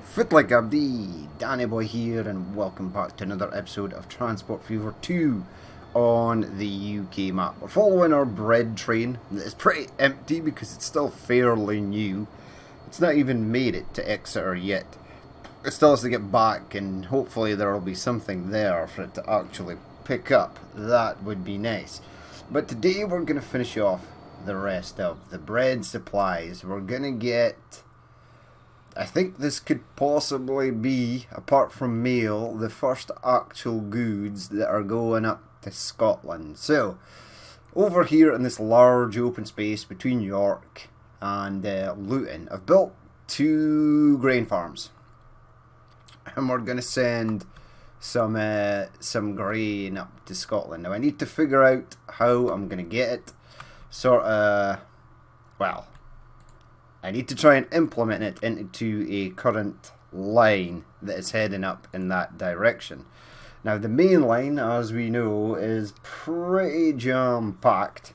Fit like Abdi, Danny Boy here, and welcome back to another episode of Transport Fever 2 on the UK map. We're following our bread train. It's pretty empty because it's still fairly new. It's not even made it to Exeter yet. It still has to get back, and hopefully there will be something there for it to actually pick up. That would be nice. But today we're going to finish off the rest of the bread supplies. We're going to get... I think this could possibly be, apart from mail, the first actual goods that are going up to Scotland. So, over here in this large open space between York and Luton, I've built 2 grain farms. And we're going to send some grain up to Scotland. Now, I need to figure out how I'm going to get it. I need to try and implement it into a current line that is heading up in that direction. Now, the main line, as we know, is pretty jam-packed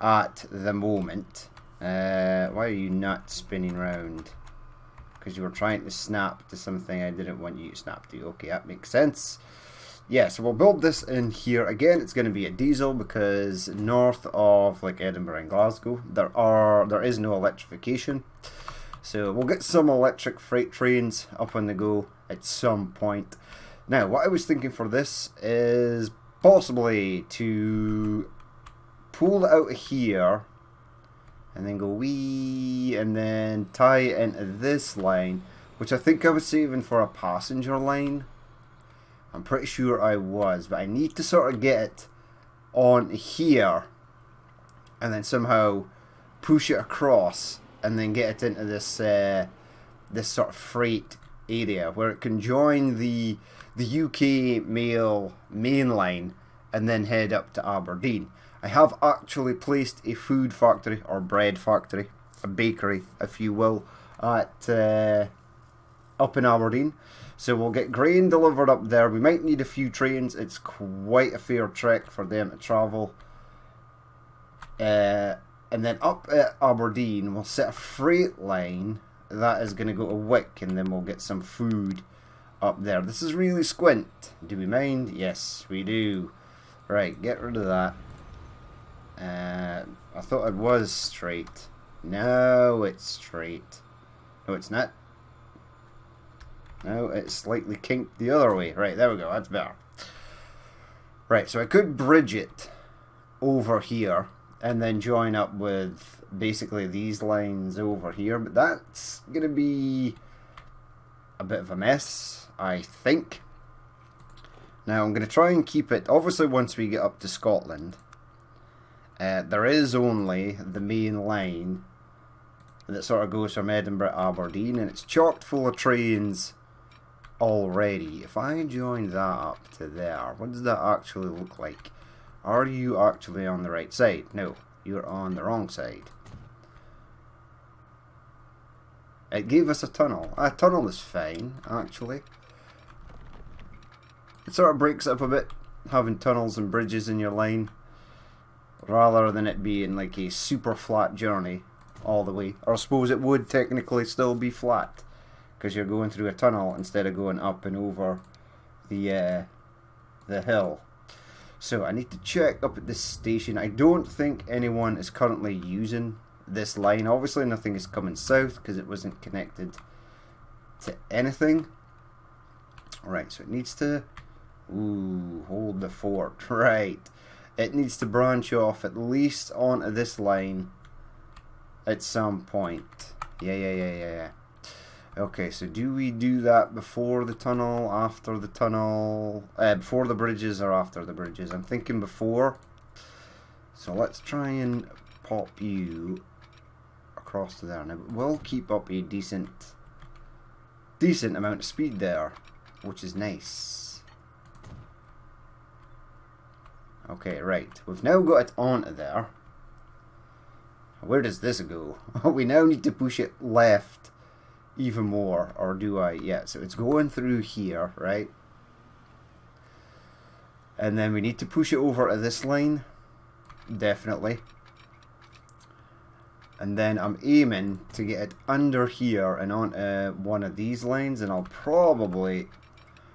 at the moment. Why are you not spinning round? Because you were trying to snap to something I didn't want you to snap to. Okay, that makes sense. Yeah, so we'll build this in here. Again, it's going to be a diesel because north of like Edinburgh and Glasgow, there is no electrification. So we'll get some electric freight trains up on the go at some point. Now, what I was thinking for this is possibly to pull it out of here and then go wee and then tie it into this line, which I think I was saving for a passenger line. I'm pretty sure I was, but I need to sort of get it on here and then somehow push it across and then get it into this this sort of freight area where it can join the UK mail main line and then head up to Aberdeen. I have actually placed a food factory or bread factory, a bakery if you will, at up in Aberdeen. So we'll get grain delivered up there. We might need a few trains. It's quite a fair trek for them to travel. And then up at Aberdeen, we'll set a freight line that is going to go to Wick, and then we'll get some food up there. This is really squint. Do we mind? Yes, we do. Right, get rid of that. I thought it was straight. No, it's straight. No, it's not. No, it's slightly kinked the other way. Right, there we go. That's better. Right, so I could bridge it over here and then join up with basically these lines over here. But that's going to be a bit of a mess, I think. Now, I'm going to try and keep it... Obviously, once we get up to Scotland, there is only the main line that sort of goes from Edinburgh to Aberdeen, and it's chocked full of trains already. If I join that up to there, what does that actually look like? Are you actually on the right side? No, you're on the wrong side. It gave us a tunnel. A tunnel is fine, actually. It sort of breaks up a bit, having tunnels and bridges in your line, rather than it being like a super flat journey all the way. Or I suppose it would technically still be flat, because you're going through a tunnel instead of going up and over the hill. So I need to check up at this station. I don't think anyone is currently using this line. Obviously nothing is coming south because it wasn't connected to anything. Right, so it needs to... Ooh, hold the fort. Right. It needs to branch off at least onto this line at some point. Yeah. Okay, so do we do that before the tunnel, after the tunnel, before the bridges or after the bridges? I'm thinking before. So let's try and pop you across to there. Now, we'll keep up a decent amount of speed there, which is nice. Okay, right. We've now got it onto there. Where does this go? We now need to push it left even more, or do I? Yeah, so it's going through here, right? And then we need to push it over to this line, definitely. And then I'm aiming to get it under here and onto one of these lines, and I'll probably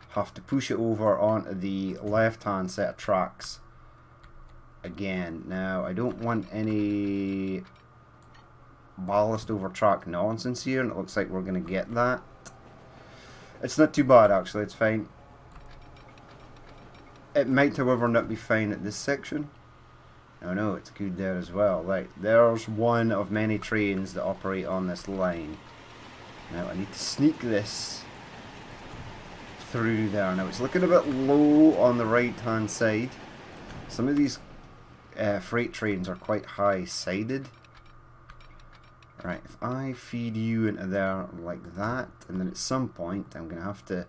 have to push it over onto the left hand set of tracks again. Now I don't want any ballast over track nonsense here, and it looks like we're going to get that. It's not too bad actually, it's fine. It might however not be fine at this section. No, it's good there as well. Right, there's one of many trains that operate on this line. Now I need to sneak this through there. Now it's looking a bit low on the right hand side. Some of these freight trains are quite high sided. Right, if I feed you into there like that, and then at some point I'm going to have to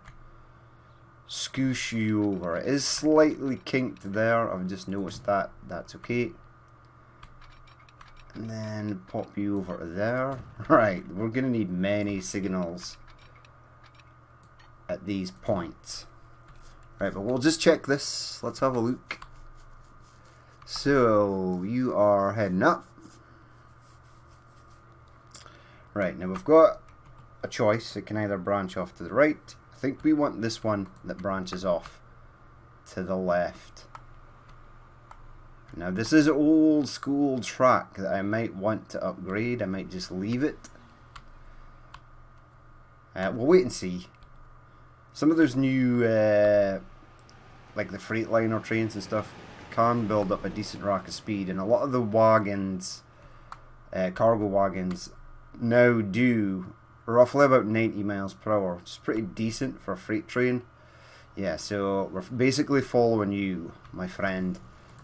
scoosh you over. It is slightly kinked there, I've just noticed that. That's okay. And then pop you over to there. Right, we're going to need many signals at these points. Right, but we'll just check this. Let's have a look. So, you are heading up. Right, now we've got a choice. It can either branch off to the right. I think we want this one that branches off to the left. Now this is an old school track that I might want to upgrade. I might just leave it. We'll wait and see. Some of those new, like the Freightliner trains and stuff, can build up a decent rack of speed, and a lot of the wagons, cargo wagons, now do roughly about 90 miles per hour, which is pretty decent for a freight train. Yeah, so we're basically following you, my friend.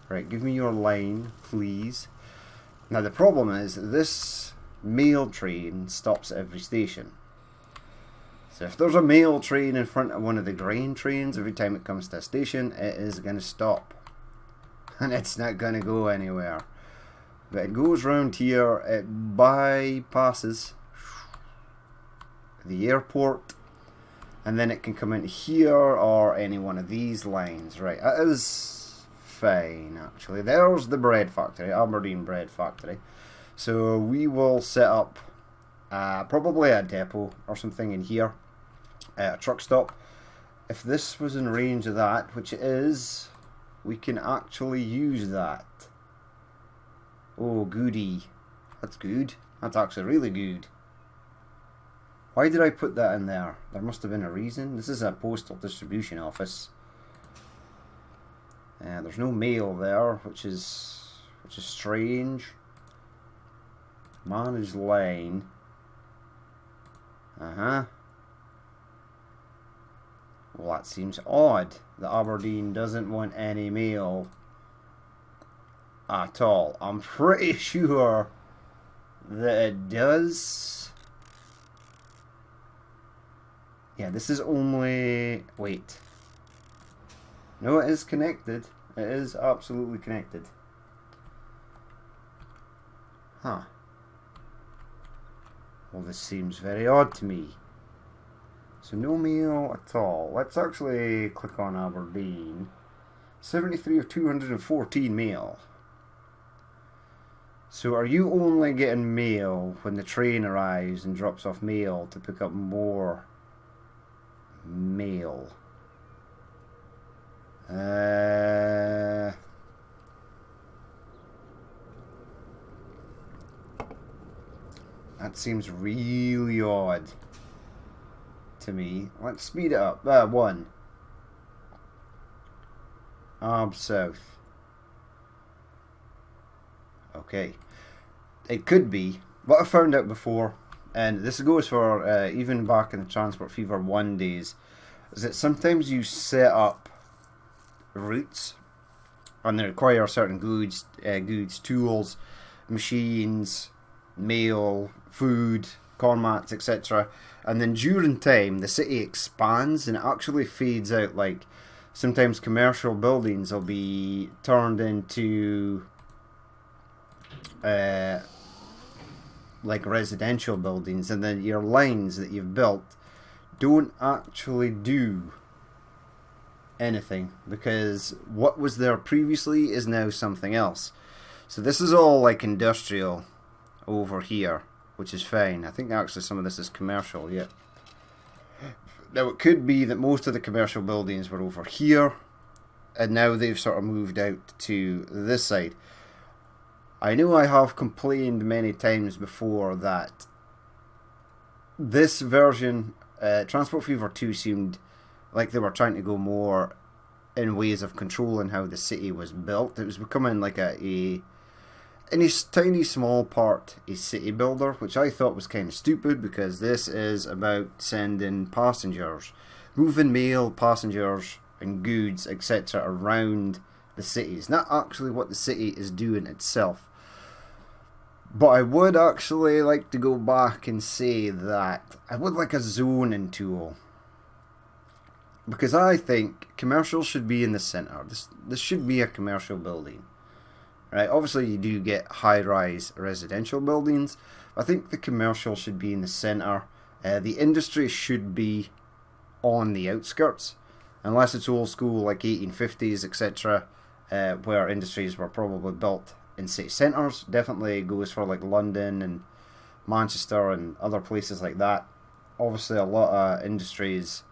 Right, give me your line, please. Now the problem is this mail train stops at every station. So if there's a mail train in front of one of the grain trains, every time it comes to a station, it is going to stop. And it's not going to go anywhere. But it goes round here, it bypasses the airport, and then it can come in here or any one of these lines. Right, that is fine actually. There's the bread factory, Aberdeen Bread Factory. So we will set up probably a depot or something in here, a truck stop. If this was in range of that, which it is, we can actually use that. Oh goody, that's good. That's actually really good. Why did I put that in there? There must have been a reason. This is a postal distribution office. There's no mail there, which is strange. Manage line. Well, that seems odd. The Aberdeen doesn't want any mail at all. I'm pretty sure that it does. Yeah, this is only... Wait. No, it is connected. It is absolutely connected. Huh. Well, this seems very odd to me. So no mail at all. Let's actually click on Aberdeen. 73 of 214 mail. So are you only getting mail when the train arrives and drops off mail to pick up more mail? That seems really odd to me. Let's speed it up. One. South. Okay. It could be. What I found out before, and this goes for even back in the Transport Fever 1 days, is that sometimes you set up routes and they require certain goods, tools, machines, mail, food, corn mats, etc. And then during time, the city expands and it actually fades out. Like sometimes commercial buildings will be turned into like residential buildings, and then your lines that you've built don't actually do anything because what was there previously is now something else. So this is all like industrial over here, which is fine. I think actually some of this is commercial, yeah. Now it could be that most of the commercial buildings were over here, and now they've sort of moved out to this side. I know I have complained many times before that this version, Transport Fever 2, seemed like they were trying to go more in ways of controlling how the city was built. It was becoming like in a tiny small part, a city builder, which I thought was kind of stupid, because this is about sending passengers, moving mail, passengers and goods, etc. around the cities, not actually what the city is doing itself. But I would actually like to go back and say that I would like a zoning tool, because I think commercial should be in the centre. This should be a commercial building, right? Obviously you do get high-rise residential buildings, but I think the commercial should be in the centre. The industry should be on the outskirts, unless it's old school like 1850s, etc., where industries were probably built in city centres. Definitely goes for like London and Manchester and other places like that. Obviously a lot of industries,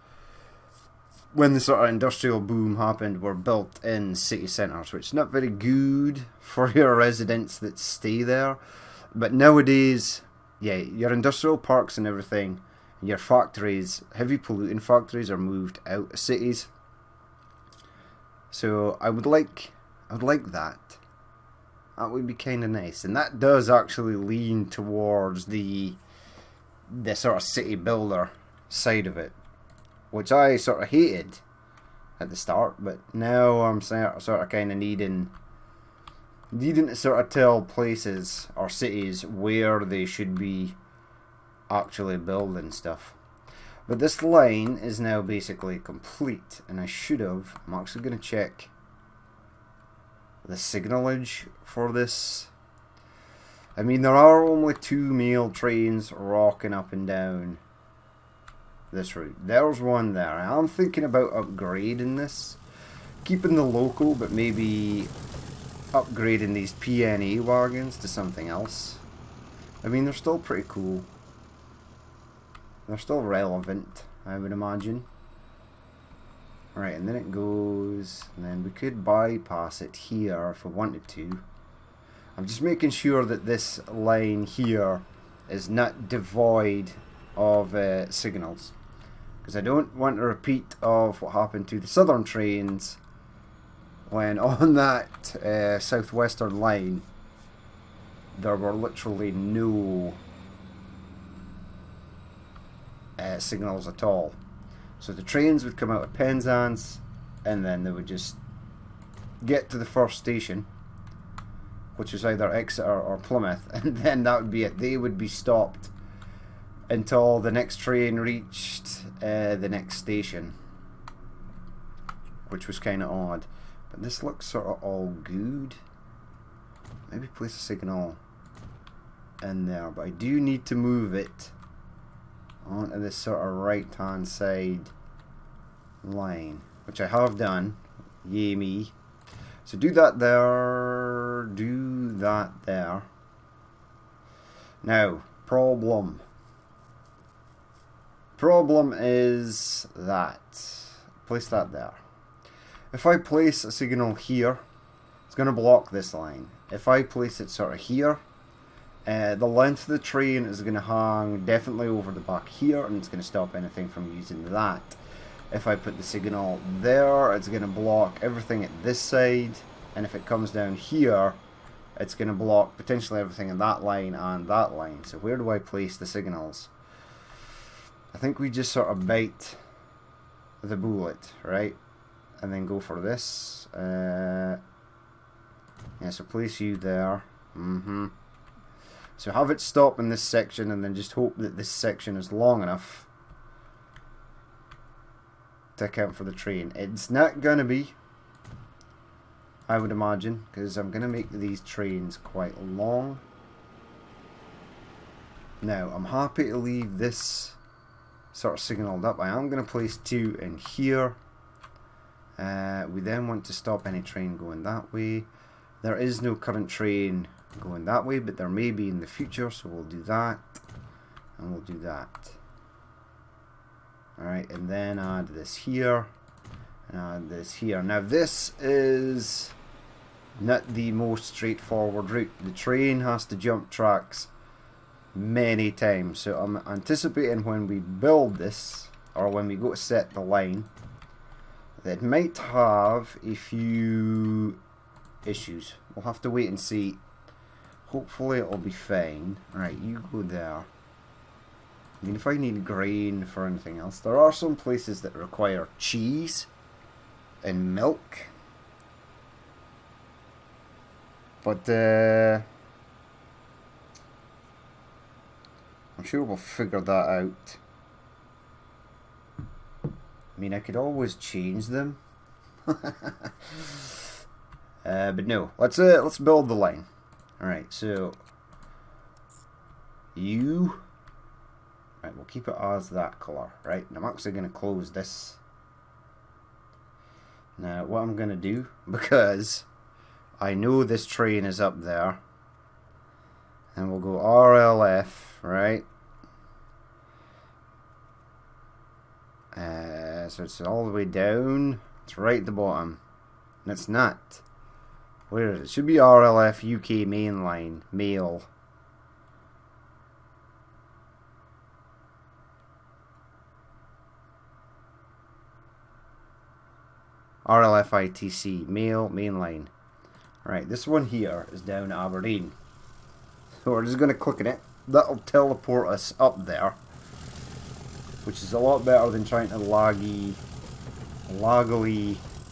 when the sort of industrial boom happened, were built in city centres, which is not very good for your residents that stay there. But nowadays, yeah, your industrial parks and everything, your factories, heavy polluting factories, are moved out of cities. So I would like that. That would be kind of nice, and that does actually lean towards the sort of city builder side of it, which I sort of hated at the start, but now I'm sort of kind of needing to sort of tell places or cities where they should be actually building stuff. But this line is now basically complete, and I'm actually going to check the signalage for this. I mean, there are only 2 mail trains rocking up and down this route. There's one there. I'm thinking about upgrading this, keeping the local, but maybe upgrading these PNA wagons to something else. I mean, they're still pretty cool. They're still relevant, I would imagine. Right, and then it goes, and then we could bypass it here if we wanted to. I'm just making sure that this line here is not devoid of signals, because I don't want a repeat of what happened to the southern trains when on that southwestern line there were literally no signals at all. So the trains would come out of Penzance, and then they would just get to the first station, which was either Exeter or Plymouth, and then that would be it. They would be stopped until the next train reached the next station, which was kind of odd. But this looks sort of all good. Maybe place a signal in there, but I do need to move it onto this sort of right hand side line, which I have done. Yay me. So do that there, do that there. Now, problem is that, place that there. If I place a signal here, it's going to block this line. If I place it sort of here, the length of the train is going to hang definitely over the back here, and it's going to stop anything from using that. If I put the signal there, it's going to block everything at this side, and if it comes down here, it's going to block potentially everything in that line and that line. So where do I place the signals? I think we just sort of bite the bullet, right? And then go for this. Yeah, so place you there. So have it stop in this section, and then just hope that this section is long enough to account for the train. It's not going to be, I would imagine, because I'm going to make these trains quite long. Now, I'm happy to leave this sort of signaled up. I am going to place 2 in here. We then want to stop any train going that way. There is no current train going that way, but there may be in the future, so we'll do that. And we'll do that. Alright, and then add this here. And add this here. Now this is not the most straightforward route. The train has to jump tracks many times. So I'm anticipating when we build this, or when we go to set the line, that it might have a few issues. We'll have to wait and see. Hopefully it'll be fine. Alright, you go there. I mean, if I need grain for anything else, there are some places that require cheese and milk. But I'm sure we'll figure that out. I mean, I could always change them. But no, let's build the line. All right, so you. Right, we'll keep it as that color. Right, and I'm actually going to close this. Now, what I'm going to do, because I know this train is up there, and we'll go RLF, right? So it's all the way down. It's right at the bottom. And it's not. Where is it? It should be RLF UK mainline mail. RLF ITC mail mainline. Right, this one here is down at Aberdeen. So we're just going to click on it. That'll teleport us up there, which is a lot better than trying to laggily,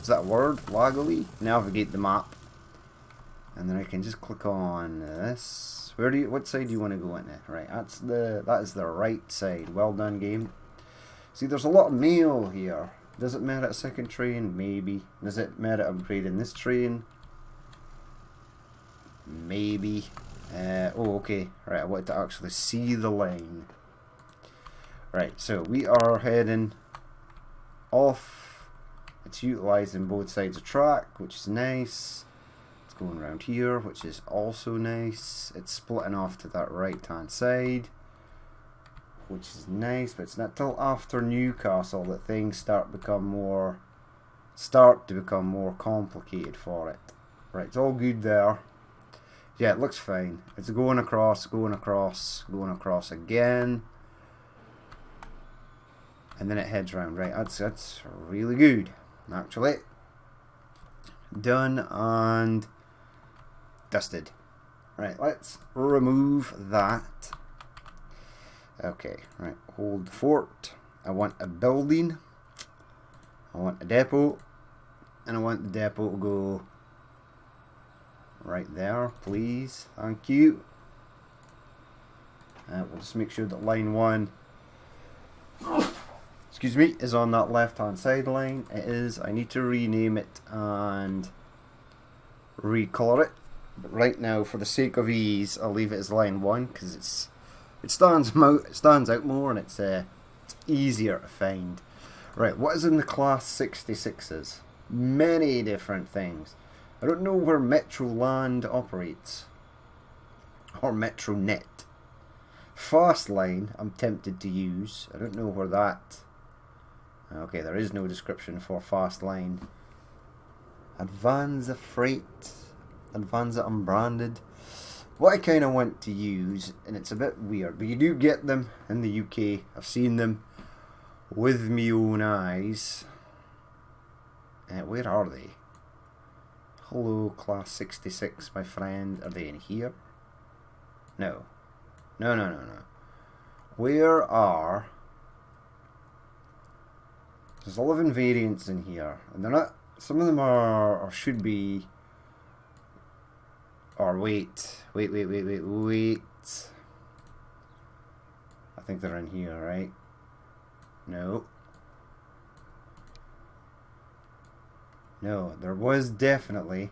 is that a word? Laggily navigate the map. And then I can just click on this. What side do you want to go in it? Right, that is the right side. Well done, game. See, there's a lot of mail here. Does it merit a second train? Maybe. Does it merit upgrading this train? Maybe. Oh, okay. Right, I wanted to actually see the line. Right, so we are heading off. It's utilizing both sides of track, which is nice. It's going around here, which is also nice. It's splitting off to that right hand side, which is nice, but it's not till after Newcastle that things start to become more complicated for it. Right, it's all good there. Yeah, it looks fine. It's going across, going across, going across again. And then it heads round. Right, that's really good, actually. Done and dusted. Right, let's remove that. Okay, right, hold the fort. I want a building. I want a depot. And I want the depot to go right there, please. Thank you. We'll just make sure that line 1, excuse me, is on that left hand side line. It is. I need to rename it and recolor it. But right now, for the sake of ease, I'll leave it as line 1 because it stands out more and it's easier to find. Right, what is in the class 66s? Many different things. I don't know where Metroland operates. Or Metronet. Fastline, I'm tempted to use. I don't know where that... Okay, there is no description for Fastline. Advanza Freight. Advanza Unbranded. What I kind of want to use, and it's a bit weird, but you do get them in the UK. I've seen them with my own eyes. Where are they? Hello, class 66, my friend. Are they in here? No. No. Where are... There's 11 variants in here. And they're not... Some of them are... or should be... Or wait. I think they're in here, right? No. No, there was definitely...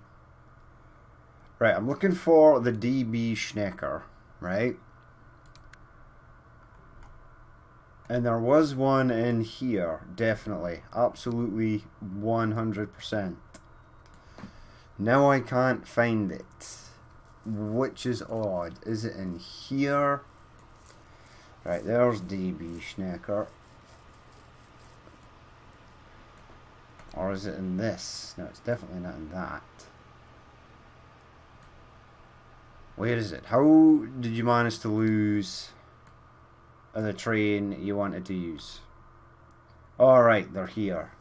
Right, I'm looking for the DB Schnecker, right? And there was one in here, definitely. Absolutely 100%. Now I can't find it, which is odd. Is it in here? Right, there's DB Schnecker. Or is it in this? No, it's definitely not in that. Where is it? How did you manage to lose the train you wanted to use? Alright, they're here.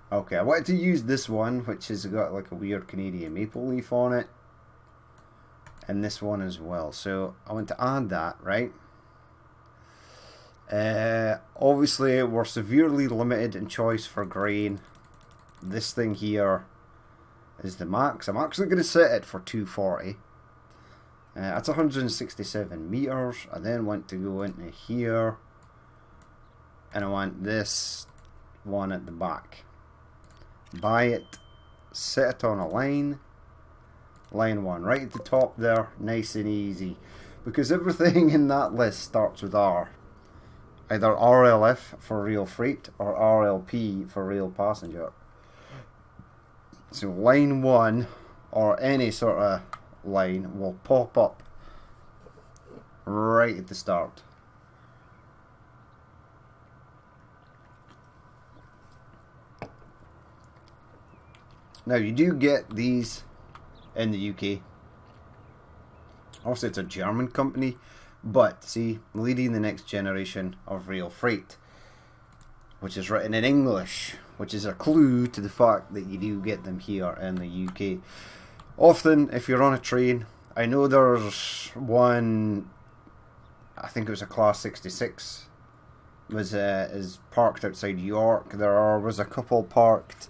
Okay, I wanted to use this one, which has got like a weird Canadian maple leaf on it. And this one as well. So I want to add that, right? Obviously, we're severely limited in choice for grain. This thing here is the max. I'm actually going to set it for 240. That's 167 meters. I then want to go into here. And I want this one at the back. Buy it, set it on a line, line 1 right at the top there, nice and easy, because everything in that list starts with R, either RLF for real freight or RLP for real passenger. So line 1 or any sort of line will pop up right at the start. Now, you do get these in the UK. Also, it's a German company, but see, leading the next generation of rail freight, which is written in English, which is a clue to the fact that you do get them here in the UK. Often, if you're on a train, I know there's one, I think it was a Class 66, is parked outside York. There was a couple parked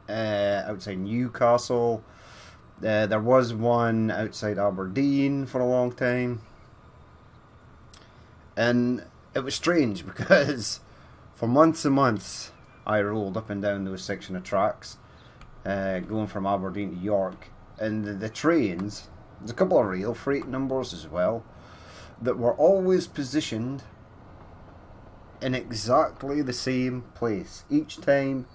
outside Newcastle. There was one outside Aberdeen for a long time. And it was strange because for months and months I rolled up and down those section of tracks going from Aberdeen to York. And the trains, there's a couple of rail freight numbers as well, that were always positioned in exactly the same place each time.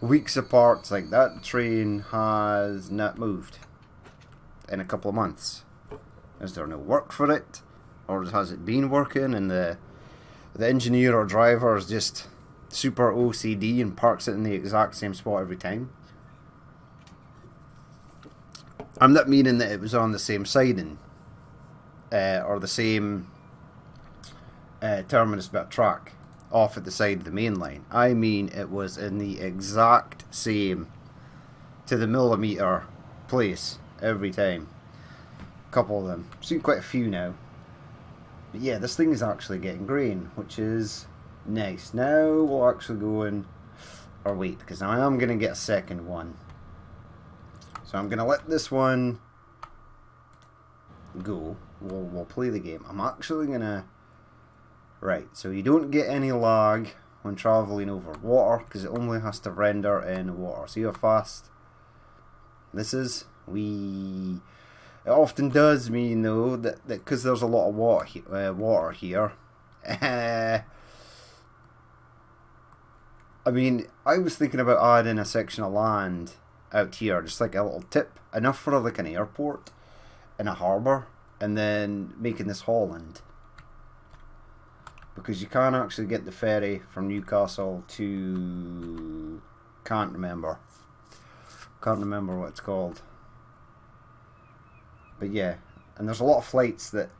Weeks apart. It's like that train has not moved in a couple of months. Is there no work for it, or has it been working and the engineer or driver is just super OCD and parks it in the exact same spot every time? I'm not meaning that it was on the same siding or the same terminus bit of track off at the side of the main line. I mean it was in the exact same to the millimeter place every time. A couple of them. I've seen quite a few now. But yeah, this thing is actually getting grain, which is nice. Now we'll actually go in, or wait, because I am going to get a second one. So I'm going to let this one go. We'll play the game. I'm actually going to... Right, so you don't get any lag when travelling over water because it only has to render in water. See how fast this is? It often does mean though that because there's a lot of water here. I mean, I was thinking about adding a section of land out here, just like a little tip, enough for like an airport and a harbour, and then making this Holland. Because you can't actually get the ferry from Newcastle to... Can't remember what it's called. But yeah, and there's a lot of flights that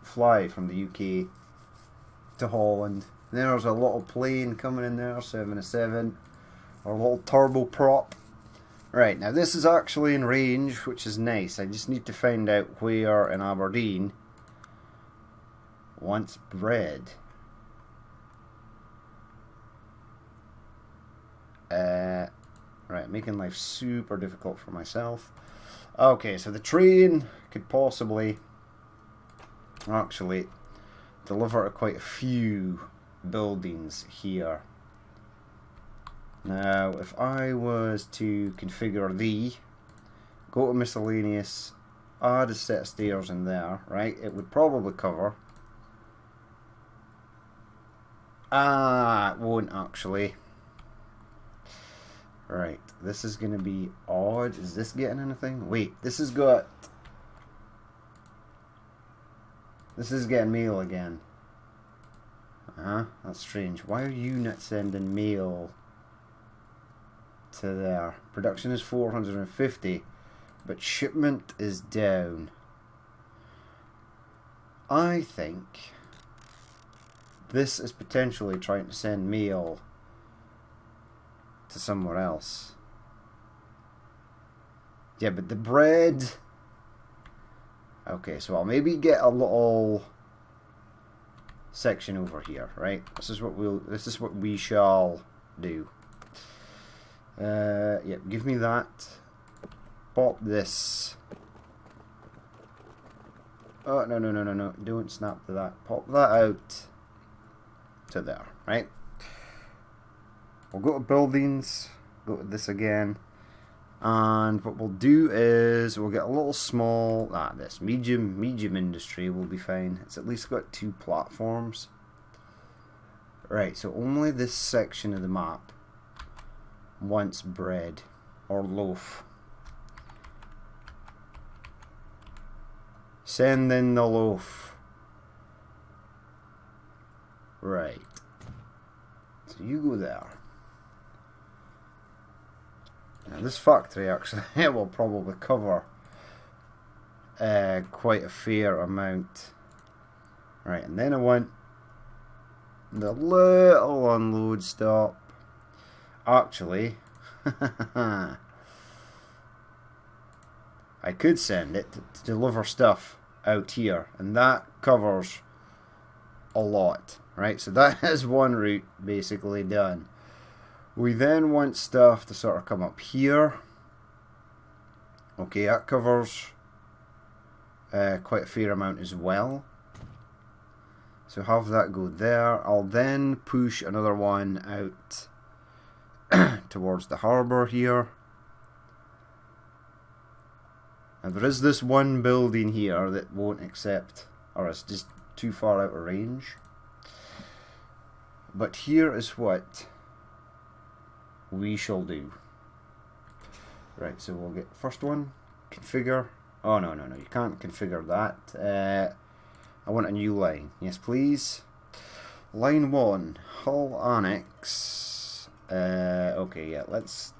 fly from the UK to Holland. There's a little plane coming in there, 707, or a little turboprop. Right, now this is actually in range, which is nice. I just need to find out where in Aberdeen wants bread. Right, making life super difficult for myself. Okay, so the train could possibly actually deliver to quite a few buildings here. Now, if I was to configure go to miscellaneous, add a set of stairs in there, right, it would probably cover... it won't actually. Right, this is going to be odd. Is this getting anything? Wait, this has got... This is getting mail again. That's strange. Why are you not sending mail to there? Production is 450, but shipment is down. I think this is potentially trying to send mail to somewhere else. Yeah, but the bread... Okay, so I'll maybe get a little section over here, right? This is what we shall do. Yep, give me that. Pop this. Oh, no. Don't snap to that. Pop that out to there, right? We'll go to buildings, go to this again, and what we'll do is we'll get a little small, this medium industry will be fine. It's at least got 2 platforms. Right, so only this section of the map wants bread or loaf. Send in the loaf. Right. So you go there. Now this factory actually will probably cover quite a fair amount. Right, and then I want the little unload stop. Actually, I could send it to deliver stuff out here, and that covers a lot. Right, so that is one route basically done. We then want stuff to sort of come up here. Okay, that covers quite a fair amount as well. So have that go there. I'll then push another one out towards the harbour here. And there is this one building here that won't accept, or it's just too far out of range. But here is what we shall do. Right, so we'll get first one, configure. Oh, no, you can't configure that. I want a new line. Yes, please. Line 1, Hull Annex. Okay, yeah, let's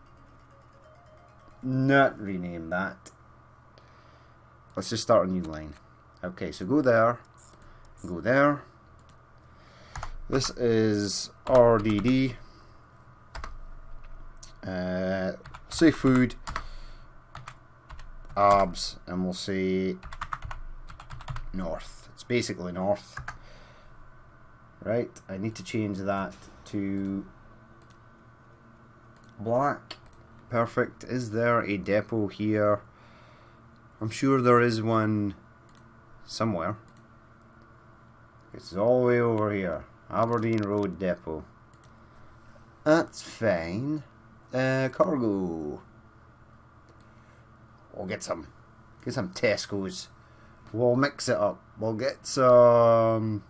not rename that. Let's just start a new line. Okay, so go there. Go there. This is RDD. Say food, abs, and we'll say north. It's basically north. Right, I need to change that to black. Perfect. Is there a depot here? I'm sure there is one somewhere. It's all the way over here. Aberdeen Road Depot. That's fine. Cargo. We'll get some Tesco's. We'll mix it up. We'll get some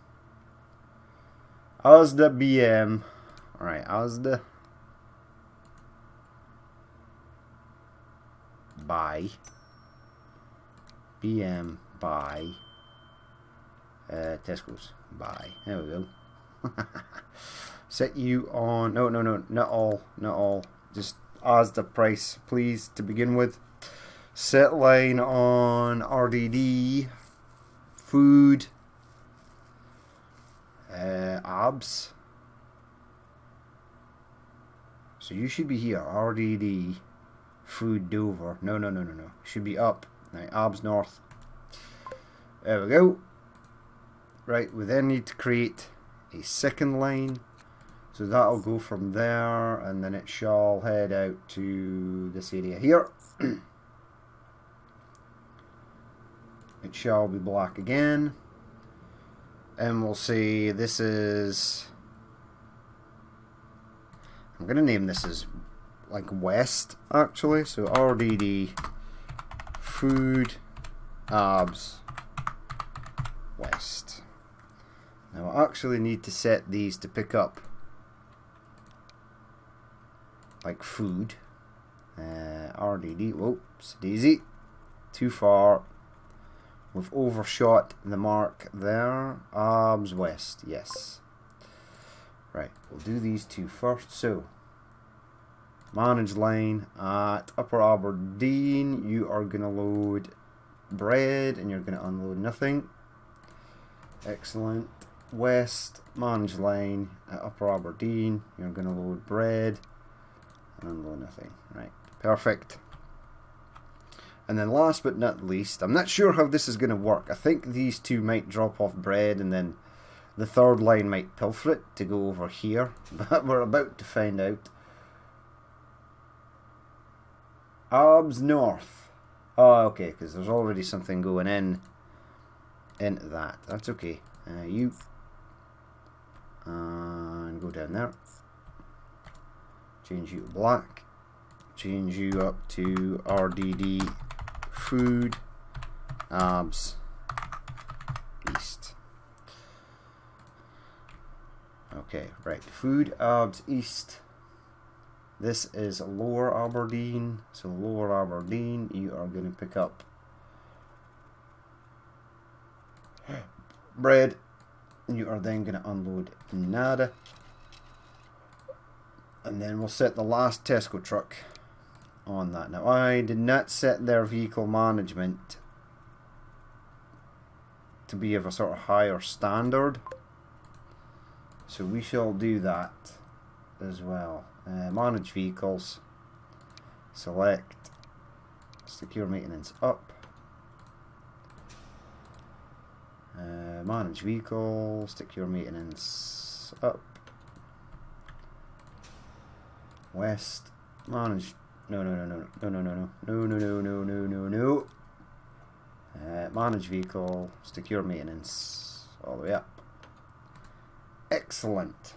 Asda BM. Alright, Asda. Buy. BM buy. Tesco's buy. There we go. Set you on. No, not all. Just Asda price, please, to begin with. Set line on RDD. Food. Abs. So you should be here. RDD. Food Dover. No. Should be up. Right, abs north. There we go. Right, we then need to create a second line. So that'll go from there, and then it shall head out to this area here. It shall be black again. And we'll say this is... I'm going to name this as like west, actually. So RDD, food, abs, west. Now I actually need to set these to pick up like food. RDD. Whoops, daisy. Too far. We've overshot the mark there. Arbs West, yes. Right, we'll do these two first. So, manage line at Upper Aberdeen. You are going to load bread and you're going to unload nothing. Excellent. West, manage line at Upper Aberdeen. You're going to load bread and unload nothing. Right, perfect. And then last but not least, I'm not sure how this is going to work. I think these two might drop off bread and then the third line might pilfer it to go over here. But we're about to find out. Arbs North. Oh, okay, because there's already something going into that. That's okay. You. And go down there. Change you to black. Change you up to RDD. Food, Arbs, East. Okay, right. Food, Arbs, East. This is Lower Aberdeen. So Lower Aberdeen, you are going to pick up bread. You are then going to unload nada. And then we'll set the last Tesco truck on that. Now I did not set their vehicle management to be of a sort of higher standard, so we shall do that as well. Manage vehicles, select secure maintenance up, manage vehicles, secure maintenance up, West, manage. No. Manage vehicle, secure maintenance, all the way up. Excellent.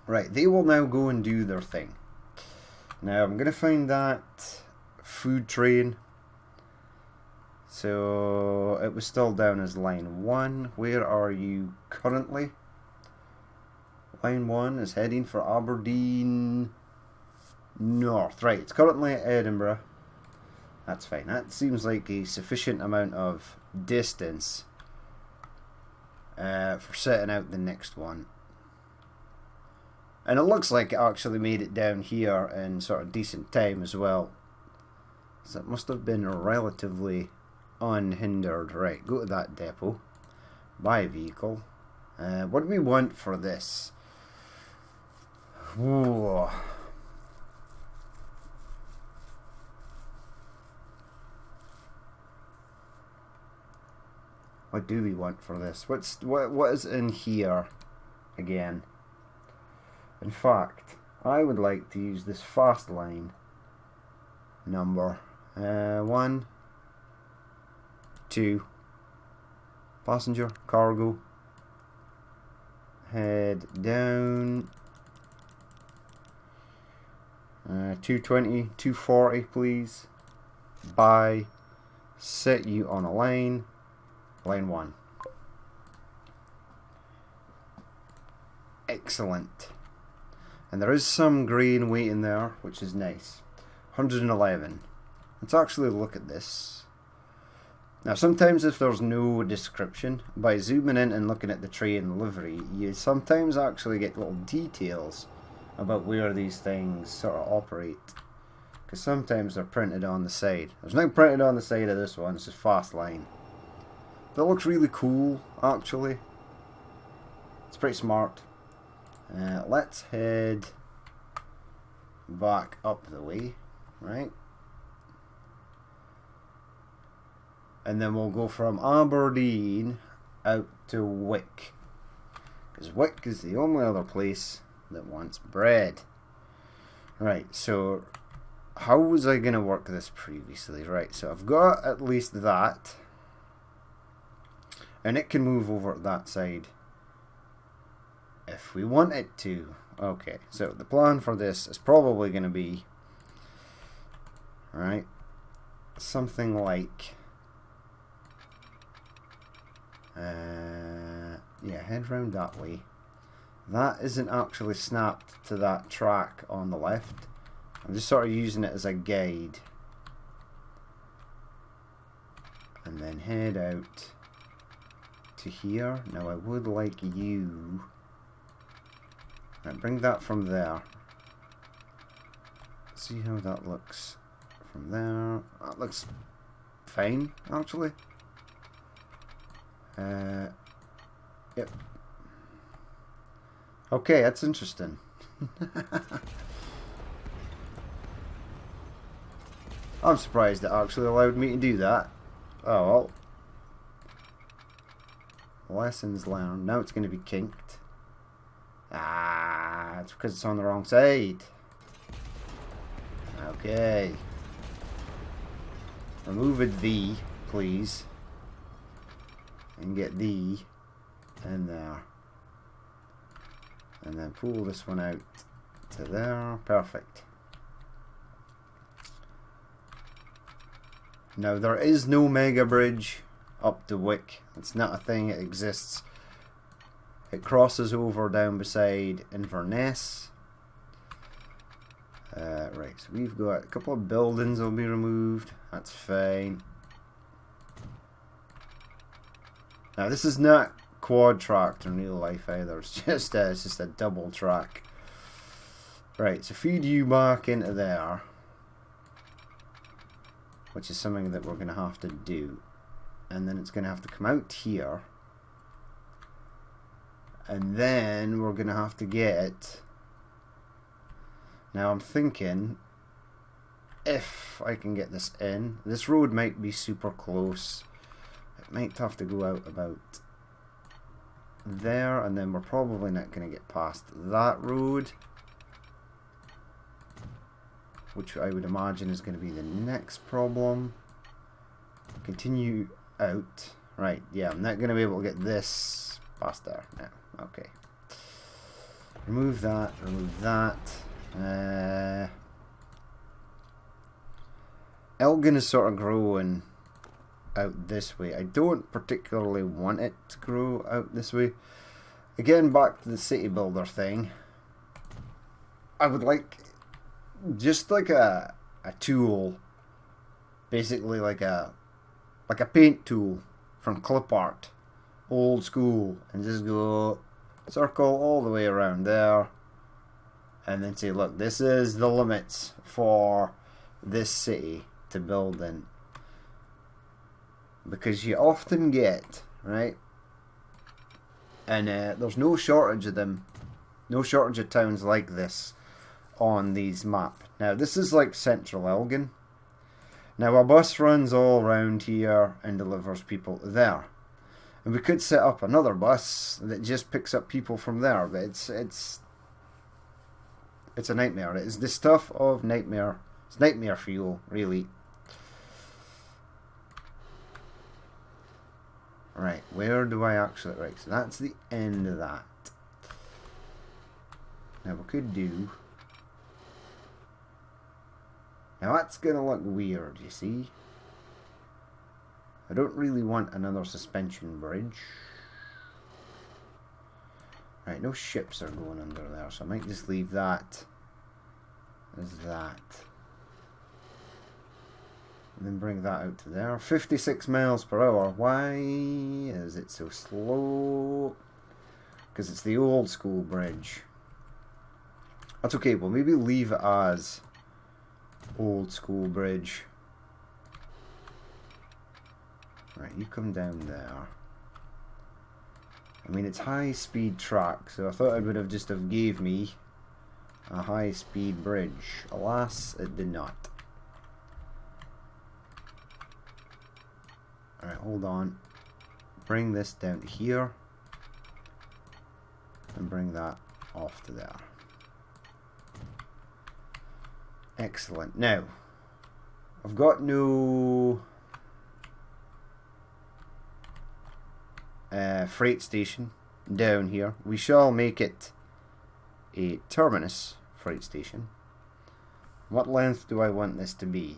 Right, they will now go and do their thing. Now I'm going to find that food train. So it was still down as line 1. Where are you currently? Line 1 is heading for Aberdeen North. Right, it's currently at Edinburgh. That's fine. That seems like a sufficient amount of distance for setting out the next one. And it looks like it actually made it down here in sort of decent time as well. So it must have been relatively unhindered. Right, go to that depot. Buy a vehicle. What do we want for this? Whoa. What do we want for this? What is in here again? In fact, I would like to use this fast line number 1, 2, passenger, cargo, head down, 220, 240 please, buy, set you on a line. Line 1. Excellent. And there is some grain waiting there, which is nice. 111. Let's actually look at this. Now sometimes if there's no description, by zooming in and looking at the train livery, you sometimes actually get little details about where these things sort of operate. Because sometimes they're printed on the side. There's nothing printed on the side of this one, it's just fast line. That looks really cool, actually. It's pretty smart. Let's head back up the way, right? And then we'll go from Aberdeen out to Wick. Because Wick is the only other place that wants bread. Right, so how was I going to work this previously? Right, so I've got at least that. And it can move over to that side if we want it to. Okay, so the plan for this is probably going to be, right, something like, yeah, head round that way. That isn't actually snapped to that track on the left. I'm just sort of using it as a guide. And then head out to here. Now I would like you... Right, bring that from there. See how that looks from there. That looks fine, actually. Yep. Okay, that's interesting. I'm surprised it actually allowed me to do that. Oh well. Lessons learned. Now it's going to be kinked. Ah, it's because it's on the wrong side. Okay. Remove a V, please. And get the in there. And then pull this one out to there. Perfect. Now there is no mega bridge up to Wick. It's not a thing, it exists. It crosses over down beside Inverness. Right, so we've got a couple of buildings will be removed. That's fine. Now this is not quad tracked in real life either. It's just a double track. Right, so feed you back into there, which is something that we're going to have to do. And then it's going to have to come out here. And then we're going to have to get... Now I'm thinking, if I can get this in, this road might be super close. It might have to go out about there, and then we're probably not going to get past that road, which I would imagine is going to be the next problem. Continue out. Right, yeah, I'm not going to be able to get this past there now. Okay. Remove that, remove that. Elgin is sort of growing out this way. I don't particularly want it to grow out this way. Again, back to the city builder thing. I would like just like a tool, basically like a paint tool from clip art, old school, and just go circle all the way around there, and then say, look, this is the limits for this city to build in. Because you often get, right, and there's no shortage of them, no shortage of towns like this on these maps. Now this is like central Elgin. Now a bus runs all around here and delivers people there. And we could set up another bus that just picks up people from there, but it's a nightmare. It's the stuff of nightmare. It's nightmare fuel, really. Right, where do I actually... Right, so that's the end of that. Now we could do... Now that's going to look weird, you see. I don't really want another suspension bridge. Right, no ships are going under there, so I might just leave that as that. And then bring that out to there. 56 miles per hour. Why is it so slow? Because it's the old school bridge. That's okay, we'll maybe leave it as old school bridge. Right, you come down there. I mean, it's high speed track, so I thought it would have just have gave me a high speed bridge. Alas, it did not. Alright, hold on. Bring this down to here. And bring that off to there. Excellent. Now, I've got no freight station down here. We shall make it a terminus freight station. What length do I want this to be?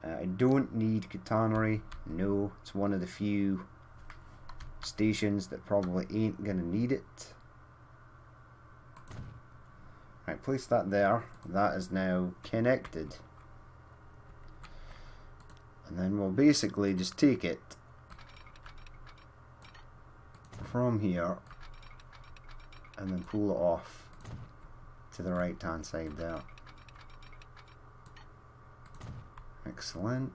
I don't need catenary. No, it's one of the few stations that probably ain't gonna need it. Right, place that there. That is now connected. And then we'll basically just take it from here and then pull it off to the right hand side there. Excellent.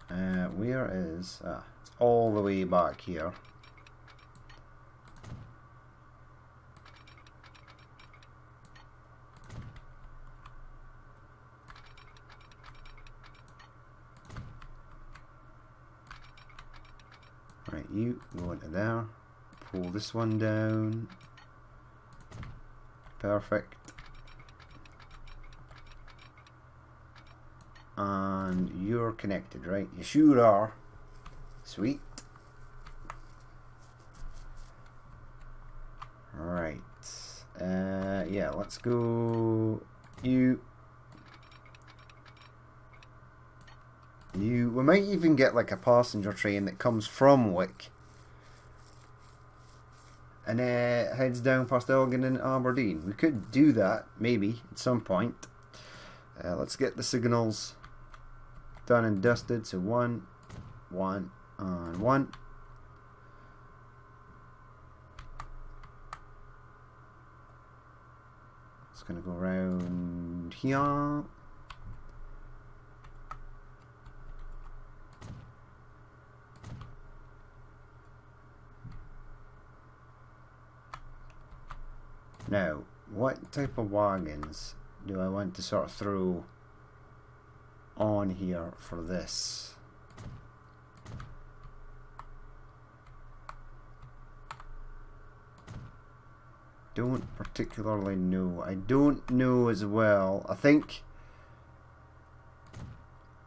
Where is... it's all the way back here. Right, you go into there. Pull this one down. Perfect. And you're connected, right? You sure are. Sweet. Right. Yeah, let's go. You. We might even get like a passenger train that comes from Wick and heads down past Elgin and Aberdeen. We could do that, maybe, at some point. Let's get the signals done and dusted. So 1, 1, and 1. It's going to go around here. Now, what type of wagons do I want to sort of throw on here for this? Don't particularly know. I don't know as well. I think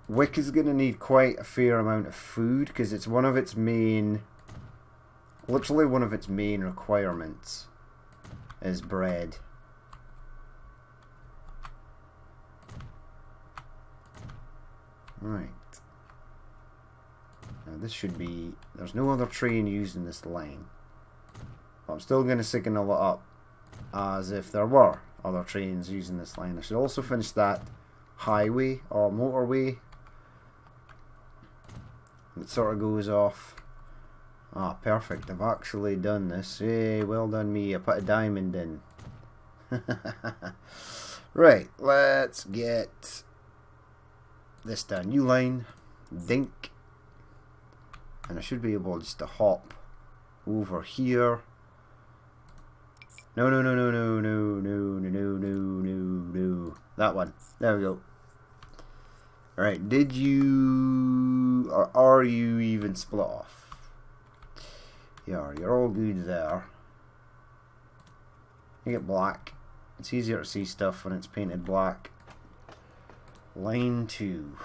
Wick is going to need quite a fair amount of food because it's one of its main, literally one of its main requirements is bread. Right. Now this should be... There's no other train using this line. But I'm still going to signal it up as if there were other trains using this line. I should also finish that highway or motorway. It sort of goes off. Ah, perfect. I've actually done this. Hey, well done me. I put a diamond in. Right, let's get this done. New line. Dink. And I should be able just to hop over here. No. That one. There we go. Alright, did you... or are you even split off? Yeah, you're all good there. You get black. It's easier to see stuff when it's painted black. Line 2.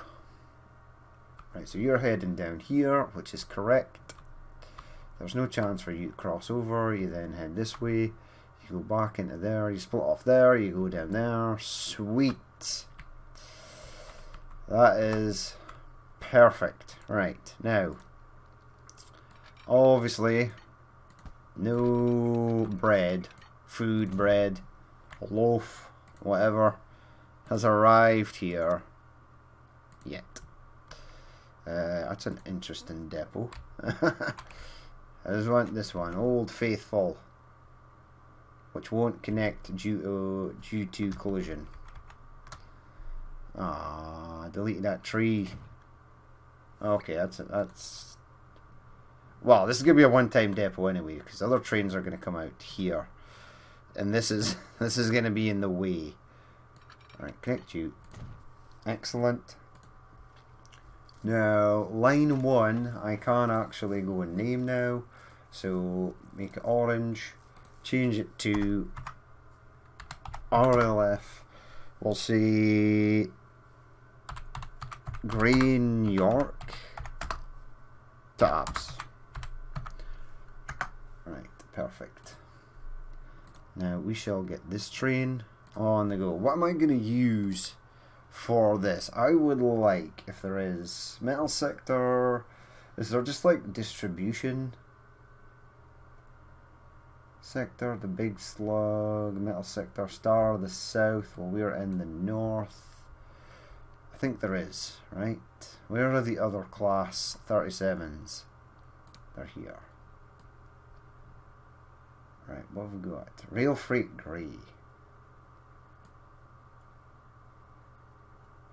Right, so you're heading down here, which is correct. There's no chance for you to cross over. You then head this way. You go back into there. You split off there. You go down there. Sweet. That is perfect. Right, now... obviously, no bread, food, bread, loaf, whatever, has arrived here yet. That's an interesting depot. I just want this one, Old Faithful, which won't connect due to collision. Ah, delete that tree. Okay, that's. Well, this is going to be a one-time depot anyway, because other trains are going to come out here. And this is going to be in the way. Alright, connect you. Excellent. Now, line 1, I can actually go and name now. So, make it orange. Change it to RLF. We'll say Grain York Tabs. Right, perfect. Now we shall get this train on the go. What am I going to use for this? I would like, if there is metal sector, is there just like distribution? sector, the Big Slug, Metal Sector, Star of the South. Well, we're in the north. I think there is, right? Where are the other class 37s? They're here. Right, what have we got? Rail Freight Grey.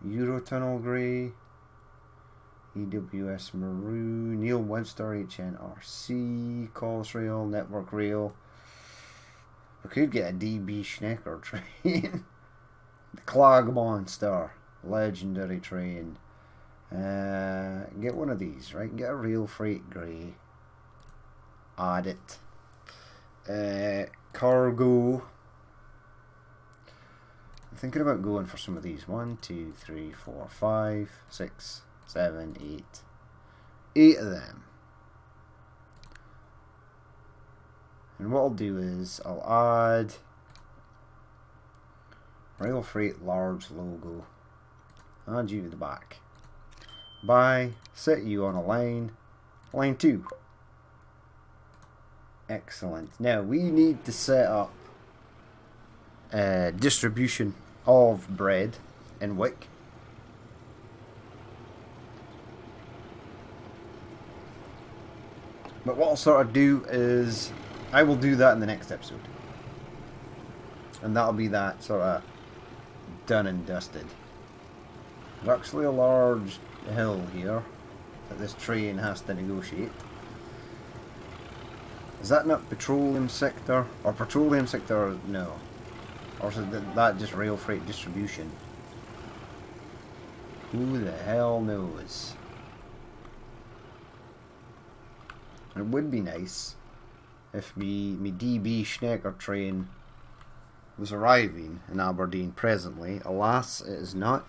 Eurotunnel Grey. EWS Maroon. Neil Webster HNRC. Calls Rail. Network Rail. We could get a DB Schnecker train. The Clag Monster. Legendary train. Get one of these, right? Get a Rail Freight Grey. Add it. Cargo. I'm thinking about going for some of these. 1, 2, 3, 4, 5, 6, 7, 8. 8 of them. And what I'll do is I'll add Rail Freight large logo. Add you to the back. Buy, set you on a line. Line 2. Excellent. Now we need to set up distribution of bread in Wick. But what I'll sort of do is I will do that in the next episode. And that'll be that sort of done and dusted. There's actually a large hill here that this train has to negotiate. Is that not petroleum sector? Or petroleum sector? No. Or is that just rail freight distribution? Who the hell knows? It would be nice if me DB Schnecker train was arriving in Aberdeen presently. Alas, it is not.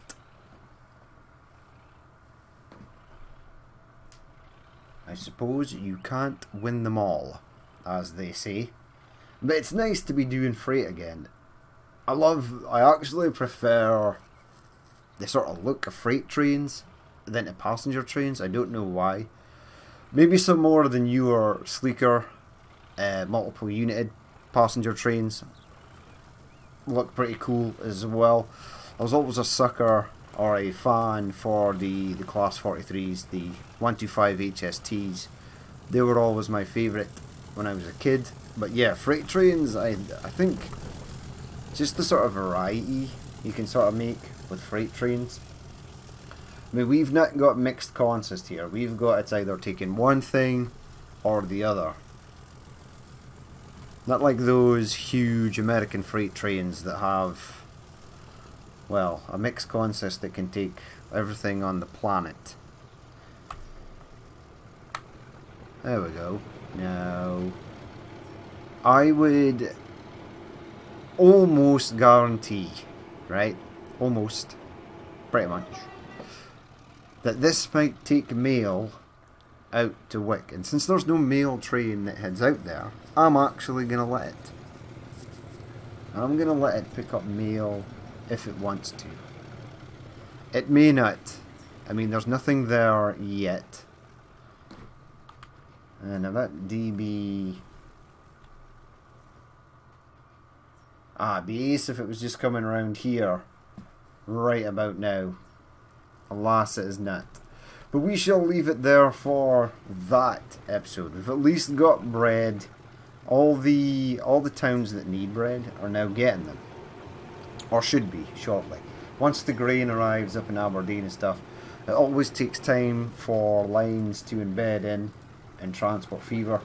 I suppose you can't win them all, as they say. But it's nice to be doing freight again. I actually prefer the sort of look of freight trains than to passenger trains. I don't know why. Maybe some more of the newer, sleeker, multiple united passenger trains look pretty cool as well. I was always a sucker or a fan for the Class 43s, the 125 HSTs. They were always my favourite when I was a kid. But yeah, freight trains, I think just the sort of variety you can sort of make with freight trains. I mean, we've not got mixed consist here. We've got it's either taking one thing or the other. Not like those huge American freight trains that have, well, a mixed consist that can take everything on the planet. There we go. Now, I would almost guarantee, right? Almost. Pretty much. That this might take mail out to Wick. And since there's no mail train that heads out there, I'm actually going to let it. I'm going to let it pick up mail if it wants to. It may not. I mean, there's nothing there yet. And now that DB... be ace if it was just coming around here right about now. Alas, it is not. But we shall leave it there for that episode. We've at least got bread. All the towns that need bread are now getting them. Or should be, shortly. Once the grain arrives up in Aberdeen and stuff, it always takes time for lines to embed in Transport Fever.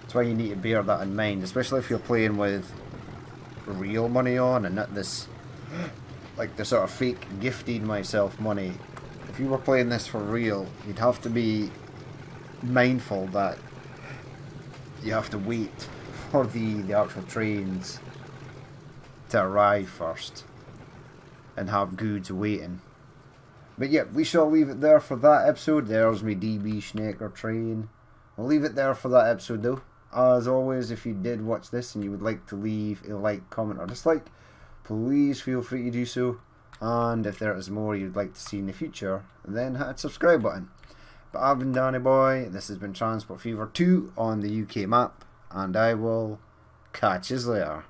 That's why you need to bear that in mind, especially if you're playing with real money on and not this, like the sort of fake gifting myself money. If you were playing this for real, you'd have to be mindful that you have to wait for the actual trains to arrive first and have goods waiting. But yeah, we shall leave it there for that episode. There's me DB Schnecker train. I'll leave it there for that episode though. As always, if you did watch this and you would like to leave a like, comment or dislike, please feel free to do so. And if there is more you'd like to see in the future, then hit the subscribe button. But I've been Danny Boy, this has been Transport Fever 2 on the UK map, and I will Catch you later.